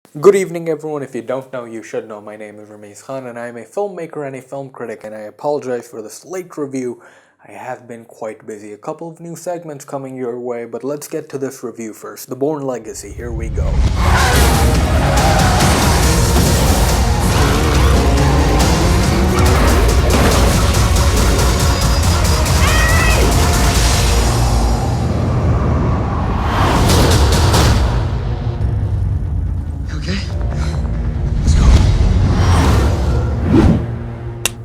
Good evening, everyone. If you don't know, you should know. My name is Rameez Khan, and I am a filmmaker and a film critic, and I apologize for this late review. I have been quite busy. A couple of new segments coming your way, but let's get to this review first. The Bourne Legacy. Here we go.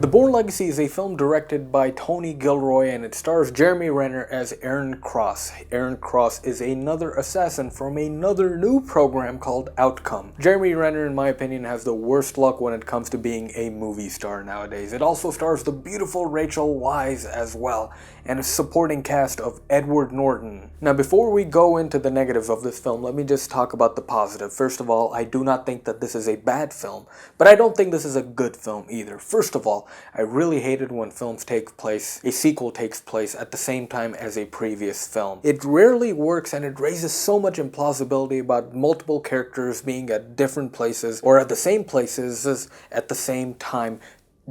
The Bourne Legacy is a film directed by Tony Gilroy, and it stars Jeremy Renner as Aaron Cross. Aaron Cross is another assassin from another new program called Outcome. Jeremy Renner, in my opinion, has the worst luck when it comes to being a movie star nowadays. It also stars the beautiful Rachel Weisz as well, and a supporting cast of Edward Norton. Now, before we go into the negatives of this film, let me just talk about the positive. First of all, I do not think that this is a bad film, but I don't think this is a good film either. First of all, I really hated when a sequel takes place at the same time as a previous film. It rarely works, and it raises so much implausibility about multiple characters being at different places or at the same places at the same time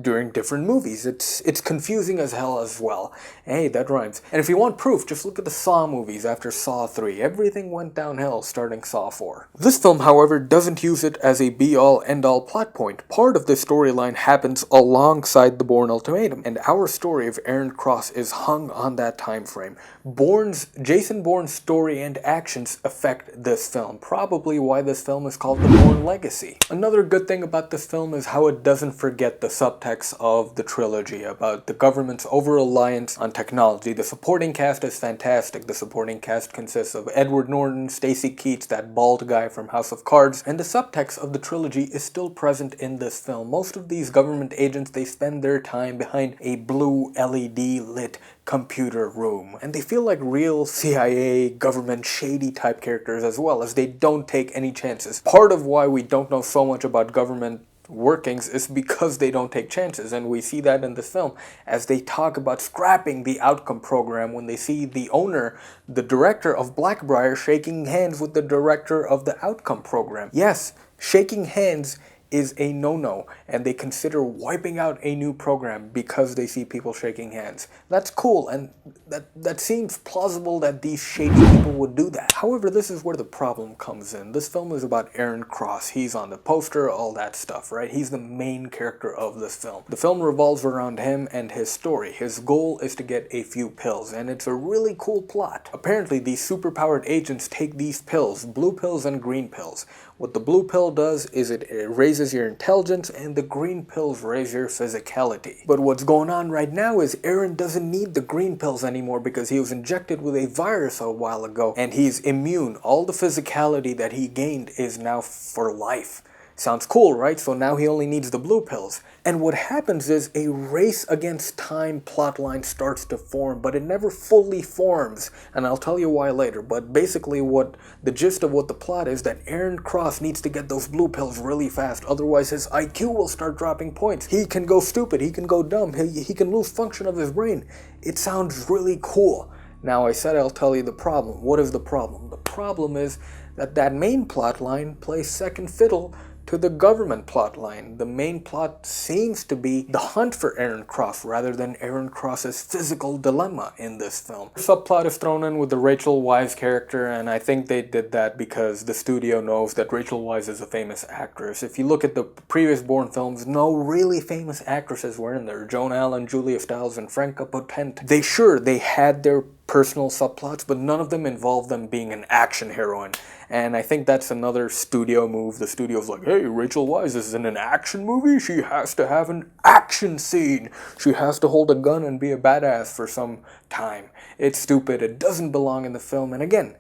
during different movies. It's confusing as hell as well. Hey, that rhymes. And if you want proof, just look at the Saw movies after Saw 3. Everything went downhill starting Saw 4. This film, however, doesn't use it as a be-all, end-all plot point. Part of the storyline happens alongside the Bourne Ultimatum, and our story of Aaron Cross is hung on that time frame. Jason Bourne's story and actions affect this film, probably why this film is called The Bourne Legacy. Another good thing about this film is how it doesn't forget the subtext of the trilogy about the government's over-reliance on technology. The supporting cast is fantastic. The supporting cast consists of Edward Norton, Stacy Keats, that bald guy from House of Cards, and the subtext of the trilogy is still present in this film. Most of these government agents, they spend their time behind a blue LED lit computer room, and they feel like real CIA, government, shady type characters, as well as they don't take any chances. Part of why we don't know so much about government workings is because they don't take chances, and we see that in the film as they talk about scrapping the Outcome program when they see the owner, the director of Blackbriar, shaking hands with the director of the Outcome program. Yes, shaking hands is a no-no, and they consider wiping out a new program because they see people shaking hands. That's cool, and that seems plausible that these shady people would do that. However, this is where the problem comes in. This film is about Aaron Cross. He's on the poster, all that stuff, right? He's the main character of this film. The film revolves around him and his story. His goal is to get a few pills, and it's a really cool plot. Apparently, these superpowered agents take these pills, blue pills and green pills. What the blue pill does is it raises your intelligence, and the green pills raise your physicality. But what's going on right now is Aaron doesn't need the green pills anymore because he was injected with a virus a while ago, and he's immune. All the physicality that he gained is now for life. Sounds cool, right? So now he only needs the blue pills. And what happens is a race against time plotline starts to form, but it never fully forms. And I'll tell you why later. But basically the gist of what the plot is that Aaron Cross needs to get those blue pills really fast. Otherwise his IQ will start dropping points. He can go stupid. He can go dumb. He can lose function of his brain. It sounds really cool. Now I said I'll tell you the problem. What is the problem? The problem is that main plotline plays second fiddle to the government plotline. The main plot seems to be the hunt for Aaron Cross rather than Aaron Cross's physical dilemma in this film. The subplot is thrown in with the Rachel Weisz character, and I think they did that because the studio knows that Rachel Weisz is a famous actress. If you look at the previous Bourne films, no really famous actresses were in there. Joan Allen, Julia Stiles, and Franca Potente. They had their personal subplots, but none of them involved them being an action heroine. And I think that's another studio move. The studio's like, hey, Rachel Weisz is in an action movie? She has to have an action scene. She has to hold a gun and be a badass for some time. It's stupid. It doesn't belong in the film. And again,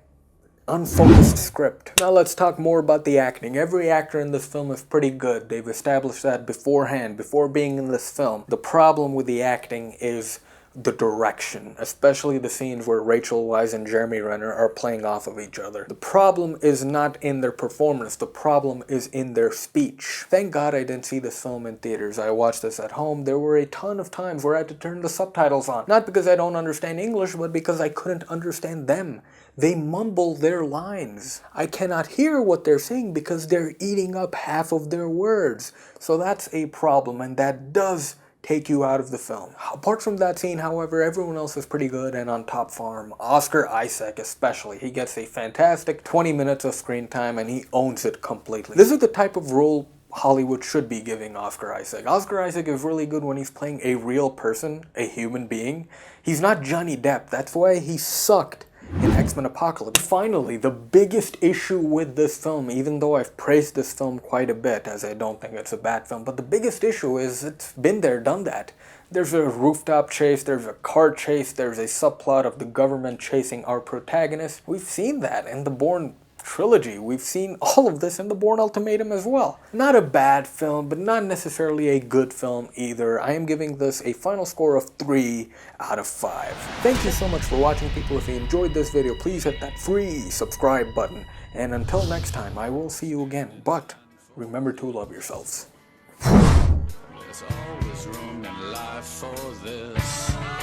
unfocused script. Now let's talk more about the acting. Every actor in this film is pretty good. They've established that beforehand, before being in this film. The problem with the acting is the direction, especially the scenes where Rachel Weisz and Jeremy Renner are playing off of each other. The problem is not in their performance, the problem is in their speech. Thank God I didn't see this film in theaters. I watched this at home. There were a ton of times where I had to turn the subtitles on. Not because I don't understand English, but because I couldn't understand them. They mumble their lines. I cannot hear what they're saying because they're eating up half of their words. So that's a problem, and that does take you out of the film. Apart from that scene, however, everyone else is pretty good and on top form. Oscar Isaac especially. He gets a fantastic 20 minutes of screen time and he owns it completely. This is the type of role Hollywood should be giving Oscar Isaac. Oscar Isaac is really good when he's playing a real person, a human being. He's not Johnny Depp. That's why he sucked in X-Men Apocalypse. Finally, the biggest issue with this film, even though I've praised this film quite a bit, as I don't think it's a bad film, but the biggest issue is it's been there, done that. There's a rooftop chase, there's a car chase, there's a subplot of the government chasing our protagonist. We've seen that in the Bourne trilogy. We've seen all of this in the Bourne Ultimatum as well. Not a bad film, but not necessarily a good film either. I am giving this a final score of 3 out of 5. Thank you so much for watching, people. If you enjoyed this video, please hit that free subscribe button. And until next time, I will see you again. But remember to love yourselves. There's always room in life for this.